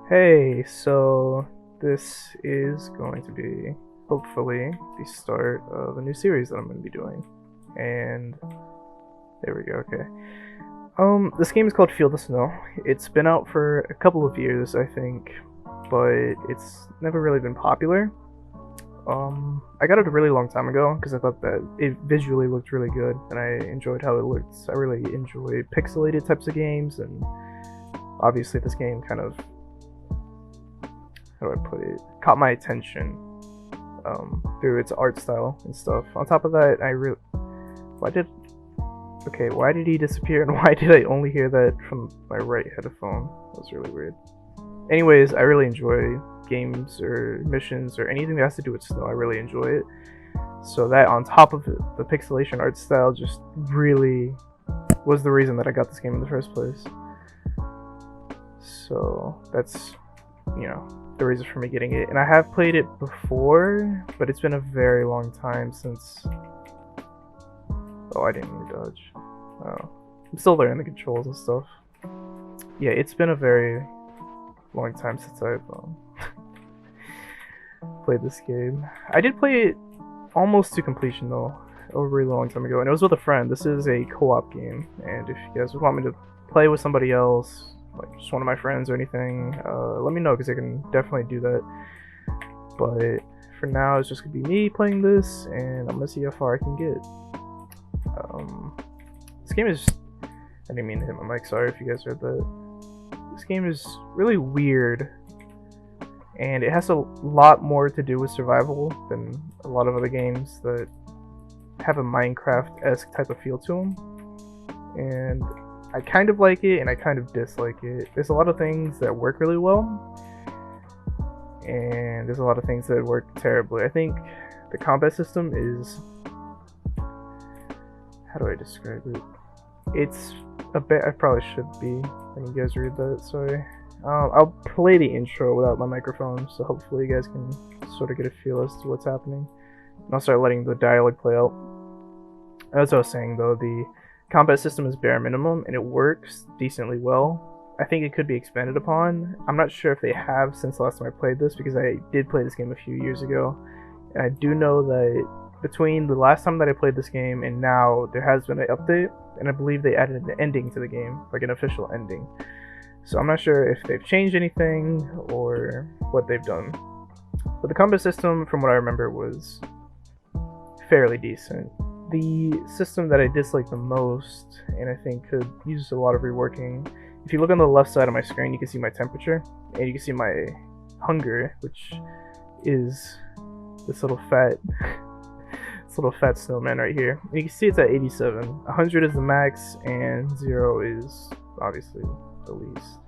Hey, so this is going to be hopefully the start of a new series that I'm going to be doing. And there we go, okay. This game is called Feel the Snow. It's been out for a couple of years, I think, but it's never really been popular. I got it a really long time ago because I thought that it visually looked really good and I enjoyed how it looked. I really enjoy pixelated types of games, and obviously this game kind of, how do I put it, caught my attention through its art style and stuff. On top of that, why did he disappear and why did I only hear that from my right headphone? That was really weird. Anyways, I really enjoy games or missions or anything that has to do with snow. I really enjoy it. So that on top of it, the pixelation art style just really was the reason that I got this game in the first place. So that's, the reason for me getting it. And I have played it before, but it's been a very long time since... Oh, I didn't mean to dodge. Oh. I'm still learning the controls and stuff. Yeah, it's been a very long time since I've played this game. I did play it almost to completion though, a really long time ago, and it was with a friend. This is a co-op game, and if you guys would want me to play with somebody else, like just one of my friends or anything, let me know, because I can definitely do that. But for now, it's just gonna be me playing this, and I'm gonna see how far I can get. This game is... I didn't mean to hit my mic, sorry if you guys heard that. This game is really weird, and it has a lot more to do with survival than a lot of other games that have a Minecraft-esque type of feel to them. And I kind of like it, and I kind of dislike it. There's a lot of things that work really well, and there's a lot of things that work terribly. I think the combat system is... How do I describe it? It's a bit... I probably should be letting you guys read that, sorry. I'll play the intro without my microphone, so hopefully you guys can sort of get a feel as to what's happening. And I'll start letting the dialogue play out. As I was saying though, the combat system is bare minimum, and it works decently well. I think it could be expanded upon. I'm not sure if they have since the last time I played this, because I did play this game a few years ago. And I do know that between the last time that I played this game and now, there has been an update, and I believe they added an ending to the game, like an official ending. So I'm not sure if they've changed anything or what they've done. But the combat system, from what I remember, was fairly decent. The system that I dislike the most, and I think could use a lot of reworking, if you look on the left side of my screen, you can see my temperature, and you can see my hunger, which is this little fat snowman right here. And you can see it's at 87. 100 is the max, and 0 is obviously the least.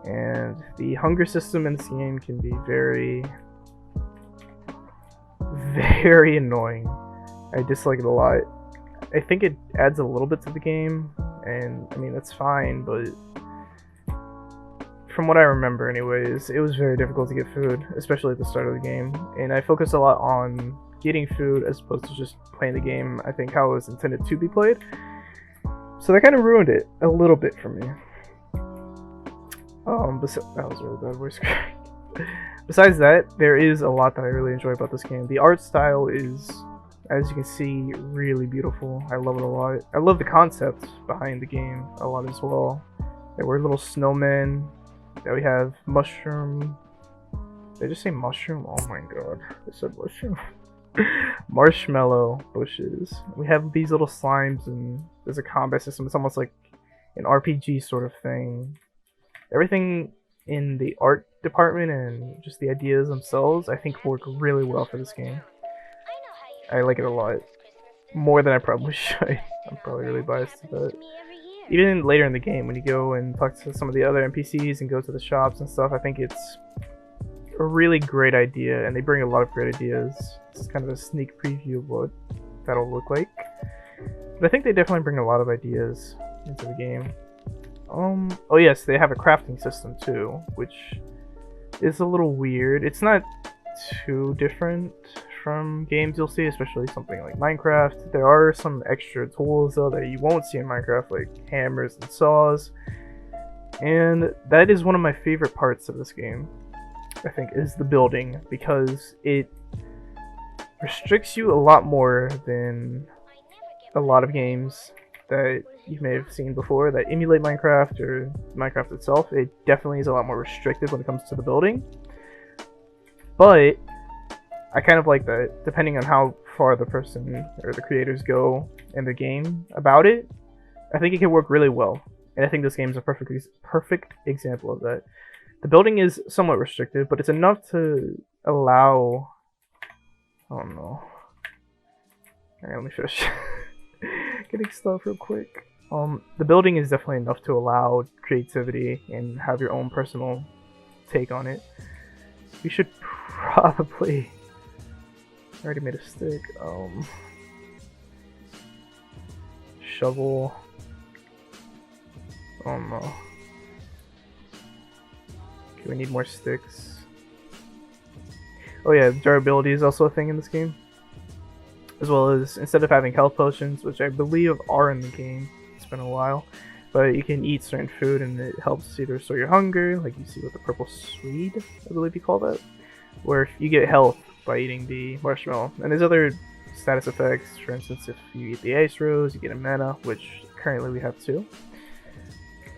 And the hunger system in this game can be very, very annoying. I dislike it a lot. I think it adds a little bit to the game, and I mean, that's fine, but from what I remember anyways, it was very difficult to get food, especially at the start of the game, and I focused a lot on getting food as opposed to just playing the game, I think, how it was intended to be played. So that kind of ruined it a little bit for me. That was a really bad voice crack. Besides that, there is a lot that I really enjoy about this game. The art style is, as you can see, really beautiful. I love it a lot. I love the concept behind the game a lot as well. There were little snowmen. That we have mushroom. Did I just say mushroom? Oh my god, I said mushroom. Marshmallow bushes. We have these little slimes, and there's a combat system. It's almost like an RPG sort of thing. Everything in the art department and just the ideas themselves, I think, work really well for this game. I like it a lot. More than I probably should. I'm probably really biased to that. Even later in the game, when you go and talk to some of the other NPCs and go to the shops and stuff, I think it's a really great idea, and they bring a lot of great ideas. It's kind of a sneak preview of what that'll look like. But I think they definitely bring a lot of ideas into the game. Oh yes, they have a crafting system too, which is a little weird. It's not too different from games you'll see, especially something like Minecraft. There are some extra tools though that you won't see in Minecraft, like hammers and saws. And that is one of my favorite parts of this game, I think, is the building, because it restricts you a lot more than a lot of games that you may have seen before that emulate Minecraft or Minecraft itself. It definitely is a lot more restrictive when it comes to the building. But I kind of like that, depending on how far the person or the creators go in the game about it. I think it can work really well. And I think this game is a perfect example of that. The building is somewhat restrictive, but it's enough to allow... I don't know. Alright, let me finish getting stuff real quick. The building is definitely enough to allow creativity and have your own personal take on it. We should probably... I already made a stick. Shovel. Oh no. Okay, we need more sticks. Oh yeah, durability is also a thing in this game. As well as, instead of having health potions, which I believe are in the game, it's been a while, but you can eat certain food and it helps either restore your hunger, like you see with the purple swede, I believe you call that, where you get health by eating the marshmallow. And there's other status effects, for instance, if you eat the ice rose, you get a mana, which currently we have 2.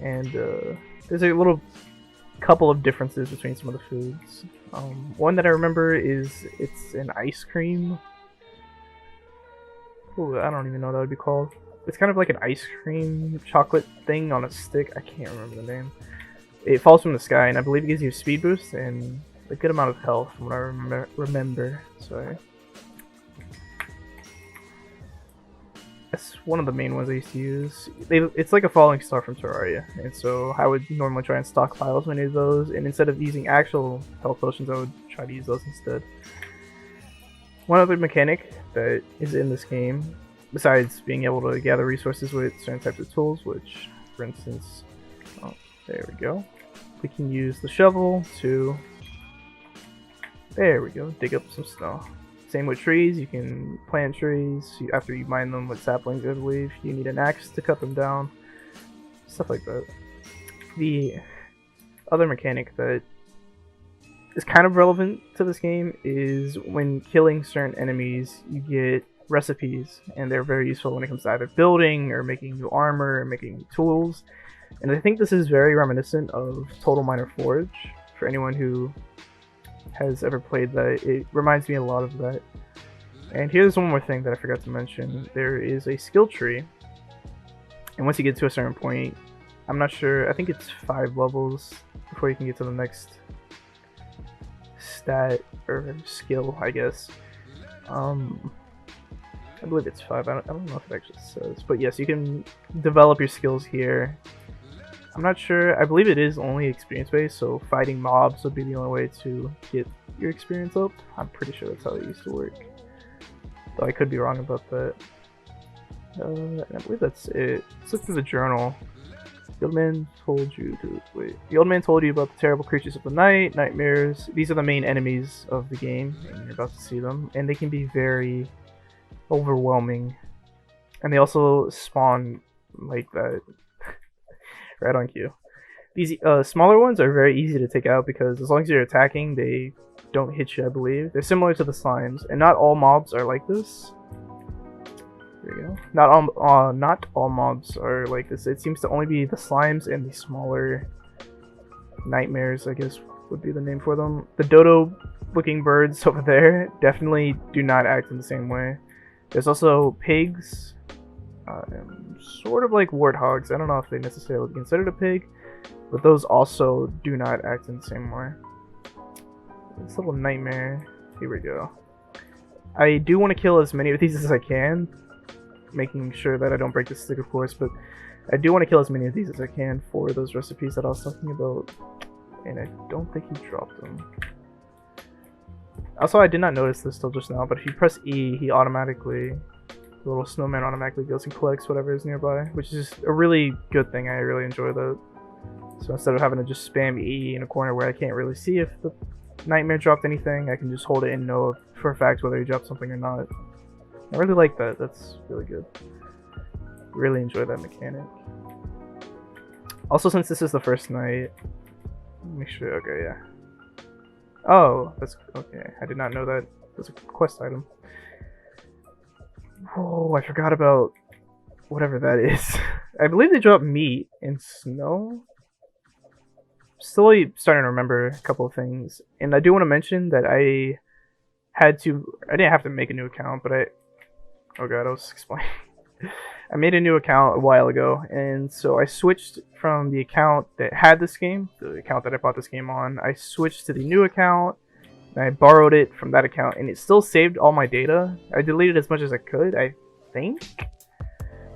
And there's a little couple of differences between some of the foods. One that I remember is it's an ice cream. Ooh, I don't even know what that would be called. It's kind of like an ice cream chocolate thing on a stick. I can't remember the name. It falls from the sky, and I believe it gives you a speed boost and a good amount of health from what I remember. Sorry. That's one of the main ones I used to use. It's like a falling star from Terraria, and so I would normally try and stockpile as many of those, and instead of using actual health potions, I would try to use those instead. One other mechanic that is in this game, besides being able to gather resources with certain types of tools, which, for instance, oh, there we go. We can use the shovel to, there we go, dig up some snow. Same with trees, you can plant trees after you mine them with saplings, I believe. You need an axe to cut them down, stuff like that. The other mechanic that is kind of relevant to this game is when killing certain enemies, you get recipes, and they're very useful when it comes to either building or making new armor or making new tools. And I think this is very reminiscent of Total Miner Forge. For anyone who has ever played that, it reminds me a lot of that. And here's one more thing that I forgot to mention. There is a skill tree, and once you get to a certain point, I'm not sure, I think it's 5 levels before you can get to the next stat or skill, I guess. I believe it's 5. I don't know if it actually says, but yes, you can develop your skills here. I'm not sure. I believe it is only experience based, so fighting mobs would be the only way to get your experience up. I'm pretty sure that's how it used to work, though I could be wrong about that. I believe that's it. Let's look through the journal. The old man told you to wait. The old man told you about the terrible creatures of the night, nightmares. These are the main enemies of the game, and you're about to see them, and they can be very overwhelming. And they also spawn like that. Right on cue. These smaller ones are very easy to take out because as long as you're attacking, they don't hit you, I believe. They're similar to the slimes, and not all mobs are like this. There we go. Not all mobs are like this. It seems to only be the slimes and the smaller nightmares, I guess would be the name for them. The dodo-looking birds over there definitely do not act in the same way. There's also pigs. Sort of like warthogs. I don't know if they necessarily would be considered a pig, but those also do not act in the same way. This little nightmare. Here we go. I do want to kill as many of these as I can, making sure that I don't break the stick, of course, but I do want to kill as many of these as I can for those recipes that I was talking about, and I don't think he dropped them. Also, I did not notice this till just now, but if you press E, he automatically, the little snowman automatically goes and collects whatever is nearby, which is a really good thing. I really enjoy that. So instead of having to just spam E in a corner where I can't really see if the nightmare dropped anything, I can just hold it and know for a fact whether he dropped something or not. I really like that. That's really good. Really enjoy that mechanic. Also, since this is the first night, make sure. Okay, yeah. Oh, that's okay. I did not know that was a quest item. Oh, I forgot about whatever that is. I believe they drop meat and snow. Slowly starting to remember a couple of things, and I do want to mention that I didn't have to make a new account, but oh god, I was explaining. I made a new account a while ago, and so I switched from the account that had this game, the account that I bought this game on, I switched to the new account, and I borrowed it from that account, and it still saved all my data. I deleted as much as I could, I think,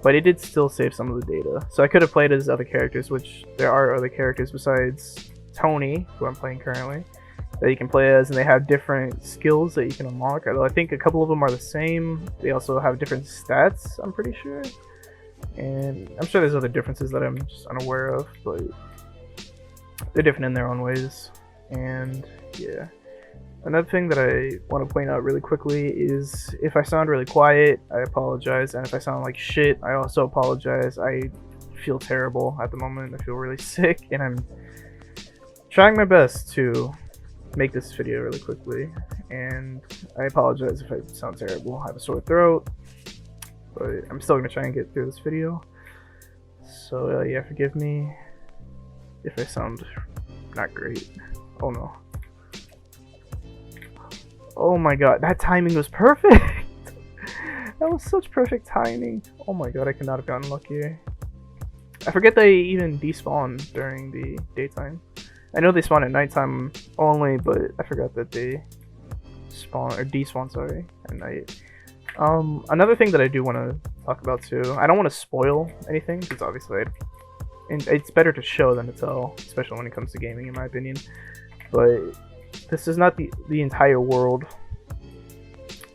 but it did still save some of the data. So I could have played as other characters, which there are other characters besides Tony, who I'm playing currently, that you can play as, and they have different skills that you can unlock. Although I think a couple of them are the same. They also have different stats, I'm pretty sure. And I'm sure there's other differences that I'm just unaware of, but they're different in their own ways. And yeah. Another thing that I want to point out really quickly is if I sound really quiet, I apologize. And if I sound like shit, I also apologize. I feel terrible at the moment. I feel really sick, and I'm trying my best to make this video really quickly, and I apologize if I sound terrible. I have a sore throat, but I'm still gonna try and get through this video. So yeah, forgive me if I sound not great. Oh no. Oh my god, that timing was perfect! That was such perfect timing. Oh my god, I could not have gotten luckier. I forget they even despawn during the daytime. I know they spawn at nighttime only, but I forgot that they spawn, or despawn, sorry, at night. Another thing that I do want to talk about too, I don't want to spoil anything, because obviously it's better to show than to tell, especially when it comes to gaming in my opinion. But this is not the entire world.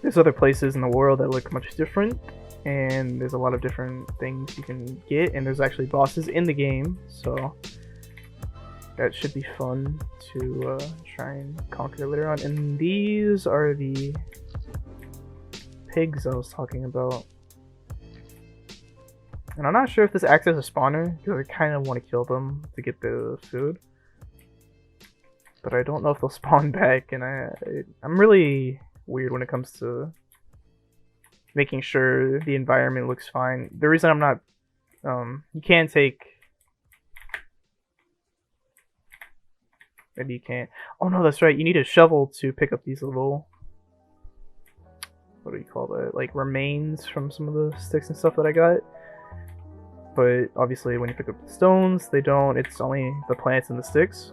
There's other places in the world that look much different, and there's a lot of different things you can get, and there's actually bosses in the game, so that should be fun to try and conquer later on. And these are the pigs I was talking about. And I'm not sure if this acts as a spawner, because I kind of want to kill them to get the food. But I don't know if they'll spawn back, and I'm really weird when it comes to making sure the environment looks fine. The reason I'm not... you can take... Maybe you can't. Oh no, that's right. You need a shovel to pick up these little... What do you call that? Like remains from some of the sticks and stuff that I got. But obviously when you pick up the stones, they don't. It's only the plants and the sticks.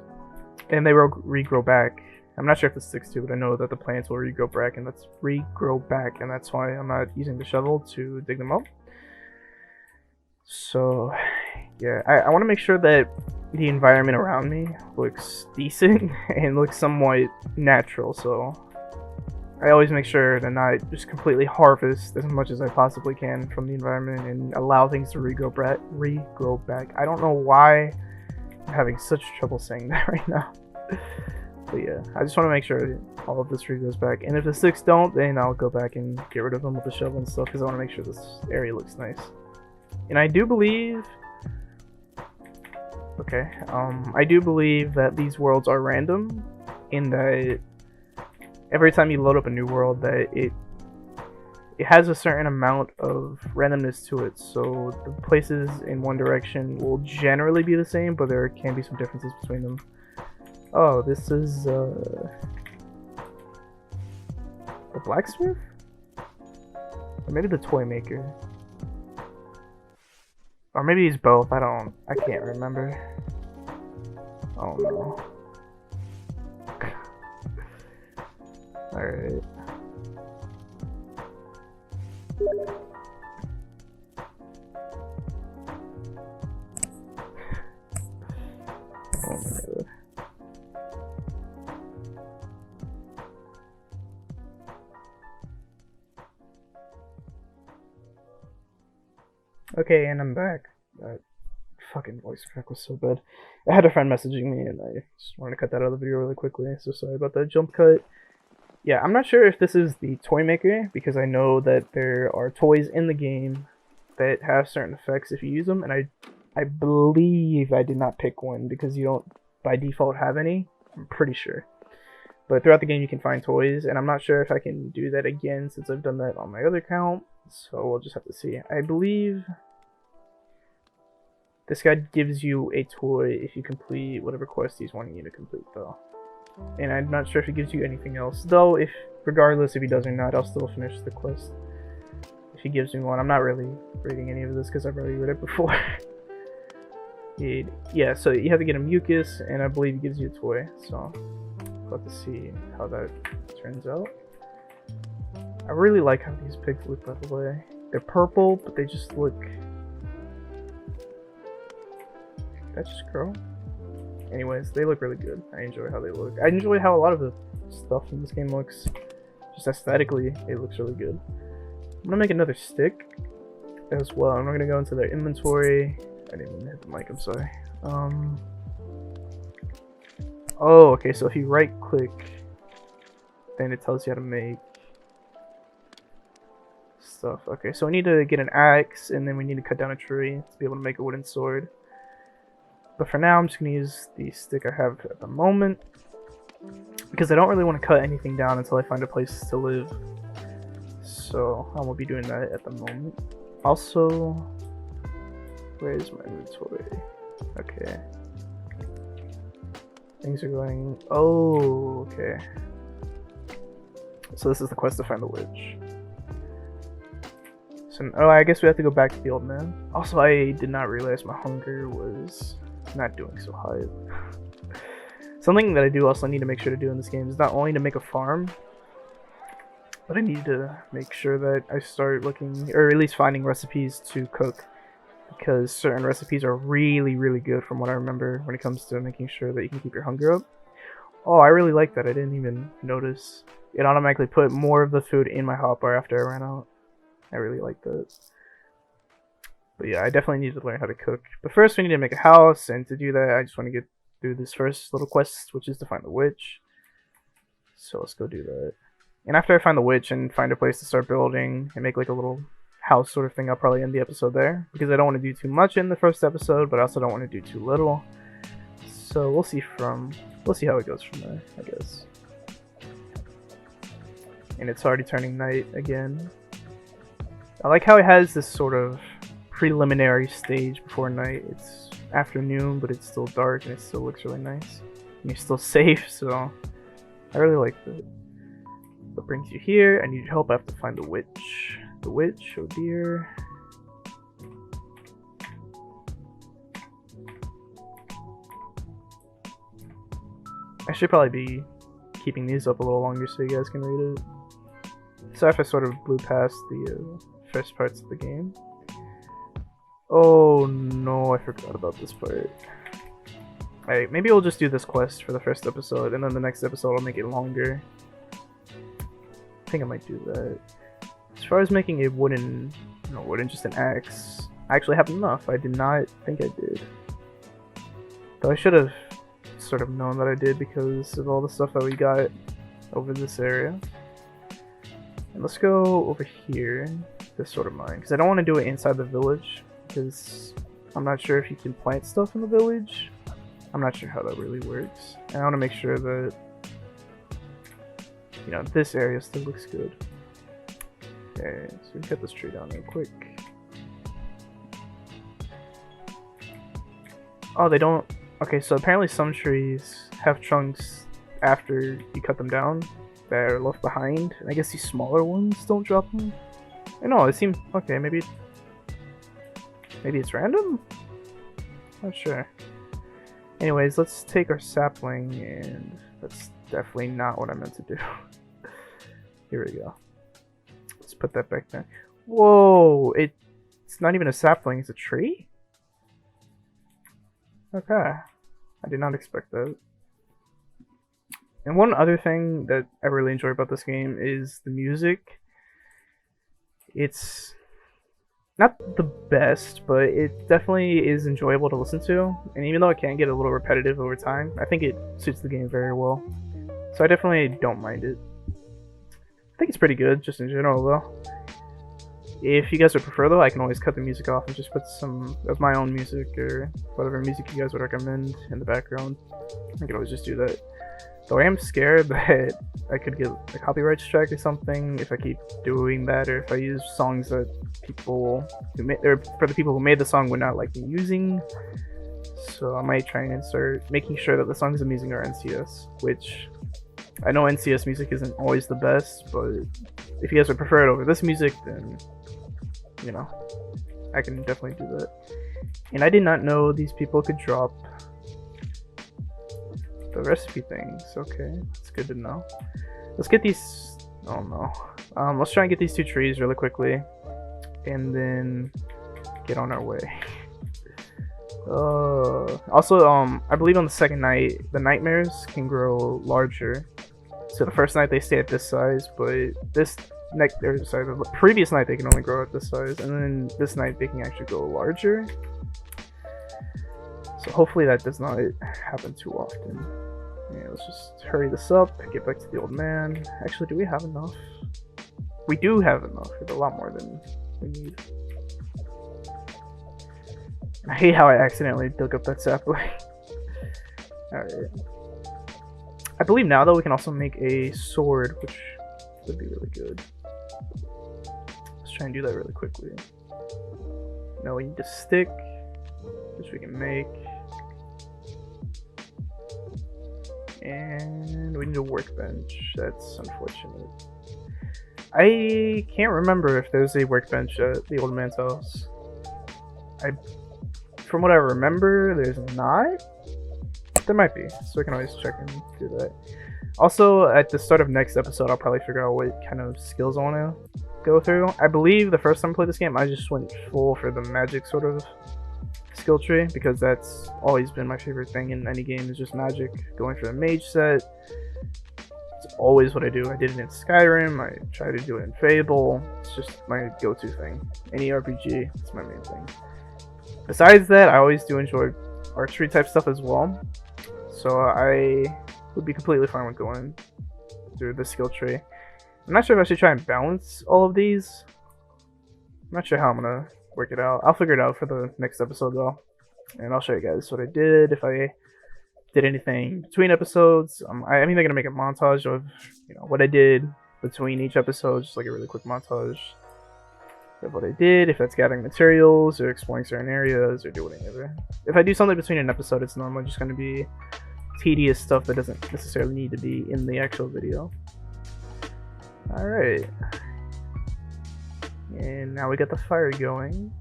And they will regrow back. I'm not sure if the sticks do, but I know that the plants will regrow back, and that's why I'm not using the shovel to dig them up. So yeah, I want to make sure that the environment around me looks decent and looks somewhat natural, so I always make sure to not just completely harvest as much as I possibly can from the environment and allow things to regrow back. I don't know why I'm having such trouble saying that right now. But yeah, I just want to make sure all of this regrows back, and if the sticks don't, then I'll go back and get rid of them with the shovel and stuff, because I want to make sure this area looks nice. And I do believe... Okay, I do believe that these worlds are random, in that every time you load up a new world, that it has a certain amount of randomness to it. So the places in one direction will generally be the same, but there can be some differences between them. Oh, this is the blacksmith? Or maybe the toy maker. Or maybe he's both, I can't remember. Oh no. Alright. Oh my god. Okay, and I'm back. That fucking voice crack was so bad. I had a friend messaging me, and I just wanted to cut that out of the video really quickly, so sorry about that jump cut. Yeah, I'm not sure if this is the toy maker, because I know that there are toys in the game that have certain effects if you use them, and I I believe I did not pick one because you don't by default have any. I'm pretty sure. But throughout the game you can find toys, and I'm not sure if I can do that again since I've done that on my other account. So we'll just have to see. I believe this guy gives you a toy if you complete whatever quest he's wanting you to complete, though. And I'm not sure if he gives you anything else, though. Regardless if he does or not, I'll still finish the quest if he gives me one. I'm not really reading any of this because I've already read it before. Yeah, so you have to get a mucus, and I believe he gives you a toy. So we'll have to see how that turns out. I really like how these pigs look, by the way. They're purple, but they just look... Did that just grow? Anyways, they look really good. I enjoy how they look. I enjoy how a lot of the stuff in this game looks. Just aesthetically, it looks really good. I'm gonna make another stick as well. I'm gonna go into their inventory. I didn't even hit the mic, I'm sorry. Oh, okay, so if you right click, then it tells you how to make stuff. Okay, so we need to get an axe, and then we need to cut down a tree to be able to make a wooden sword. But for now, I'm just going to use the stick I have at the moment, because I don't really want to cut anything down until I find a place to live. So I won't be doing that at the moment. Also, where's my inventory? Okay. Things are going... Oh, okay. So this is the quest to find the witch. So, oh, I guess we have to go back to the old man. Also, I did not realize my hunger was not doing so high. Something that I do also need to make sure to do in this game is not only to make a farm, but I need to make sure that I start looking, or at least finding recipes to cook, because certain recipes are really, really good from what I remember when it comes to making sure that you can keep your hunger up. Oh, I really like that. I didn't even notice. It automatically put more of the food in my hotbar after I ran out. I really like that. But yeah, I definitely need to learn how to cook. But first we need to make a house, and to do that I just want to get through this first little quest, which is to find the witch. So let's go do that. And after I find the witch and find a place to start building and make like a little house sort of thing, I'll probably end the episode there, because I don't want to do too much in the first episode, but I also don't want to do too little. So we'll see how it goes from there, I guess. And it's already turning night again. I like how it has this sort of preliminary stage before night. It's afternoon, but it's still dark, and it still looks really nice. And you're still safe, so I really like that. What brings you here? I need your help. I have to find the witch. The witch, oh dear. I should probably be keeping these up a little longer so you guys can read it. So if I sort of blew past the first parts of the game. Oh no, I forgot about this part. Alright, maybe we'll just do this quest for the first episode, and then the next episode I'll make it longer. I think I might do that. As far as making a wooden, just an axe, I actually have enough. I did not think I did. Though I should have sort of known that I did because of all the stuff that we got over this area. And let's go over here, this sort of mine, because I don't want to do it inside the village, because I'm not sure if you can plant stuff in the village. I'm not sure how that really works. And I want to make sure that, this area still looks good. Okay, so we cut this tree down real quick. Oh, they don't... Okay, so apparently some trees have trunks after you cut them down that are left behind. And I guess these smaller ones don't drop them. I know, it seems... Okay, maybe it's random? Not sure. Anyways, let's take our sapling, and that's definitely not what I meant to do. Here we go. Let's put that back there. Whoa! It's not even a sapling, it's a tree? Okay. I did not expect that. And one other thing that I really enjoy about this game is the music. It's not the best, but it definitely is enjoyable to listen to. And even though it can get a little repetitive over time, I think it suits the game very well. So I definitely don't mind it. I think it's pretty good, just in general, though. If you guys would prefer though, I can always cut the music off and just put some of my own music or whatever music you guys would recommend in the background. I can always just do that. Though I am scared that I could get a copyright strike or something if I keep doing that, or if I use songs that people who made, or for the people who made the song would not like me using. So I might try and start making sure that the songs I'm using are NCS, which I know NCS music isn't always the best, but if you guys would prefer it over this music, then you know, I can definitely do that. And I did not know these people could drop the recipe things. Okay, it's good to know. Let's get these. Oh no. Let's try and get these 2 trees really quickly, and then get on our way. Also, I believe on the second night, the nightmares can grow larger. So the first night they stay at this size, but the previous night they can only grow at this size, and then this night they can actually grow larger. So hopefully that does not happen too often. Yeah, let's just hurry this up, get back to the old man. Actually, do we have enough? We do have enough. We have a lot more than we need. I hate how I accidentally dug up that sapling. Alright. I believe now though we can also make a sword, which would be really good. Let's try and do that really quickly. No, we need a stick, which we can make. And we need a workbench. That's unfortunate. I can't remember if there's a workbench at the old man's house. From what I remember, there's not. There might be, so we can always check and do that. Also, at the start of next episode, I'll probably figure out what kind of skills I want to go through. I believe the first time I played this game, I just went full for the magic sort of skill tree, because that's always been my favorite thing in any game, is just magic. Going for the mage set. It's always what I do. I did it in Skyrim, I try to do it in Fable. It's just my go-to thing. Any RPG, it's my main thing. Besides that, I always do enjoy archery type stuff as well. So I would be completely fine with going through the skill tree. I'm not sure if I should try and balance all of these. I'm not sure how I'm gonna work it out. I'll figure it out for the next episode though. And I'll show you guys what I did, if I did anything between episodes. I'm either gonna make a montage of what I did between each episode, just like a really quick montage of what I did, if that's gathering materials or exploring certain areas or doing whatever. If I do something between an episode, it's normally just going to be tedious stuff that doesn't necessarily need to be in the actual video. Alright. And now we got the fire going.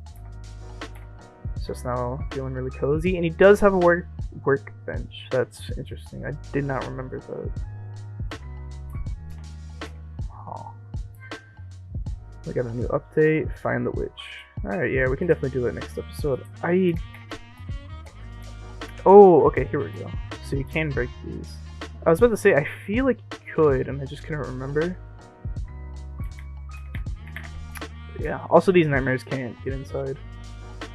It's just now feeling really cozy. And he does have a workbench. That's interesting. I did not remember that. We got a new update, find the witch. Alright, yeah, we can definitely do that next episode. Oh, okay, here we go. So you can break these. I was about to say, I feel like you could, and I just couldn't remember. But yeah, also these nightmares can't get inside.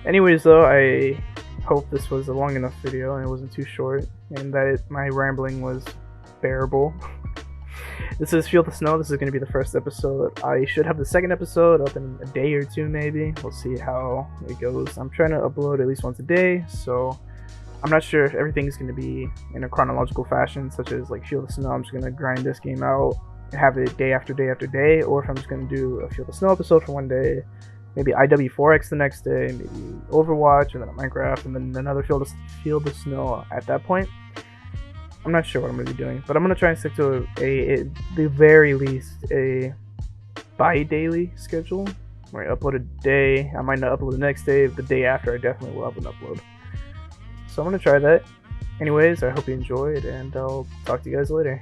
Anyways though, I hope this was a long enough video and it wasn't too short, and that my rambling was bearable. This is Feel the Snow. This is going to be the first episode. I should have the second episode up in a day or two maybe. We'll see how it goes. I'm trying to upload at least once a day, so I'm not sure if everything's going to be in a chronological fashion, such as like Feel the Snow. I'm just going to grind this game out and have it day after day after day, or if I'm just going to do a Feel the Snow episode for one day, maybe IW4X the next day, maybe Overwatch, and then a Minecraft, and then another Feel the Snow at that point. I'm not sure what I'm going to be doing, but I'm going to try and stick to the very least, a bi-daily schedule, where I upload a day. I might not upload the next day. The day after, I definitely will have an upload. So I'm going to try that. Anyways, I hope you enjoyed, and I'll talk to you guys later.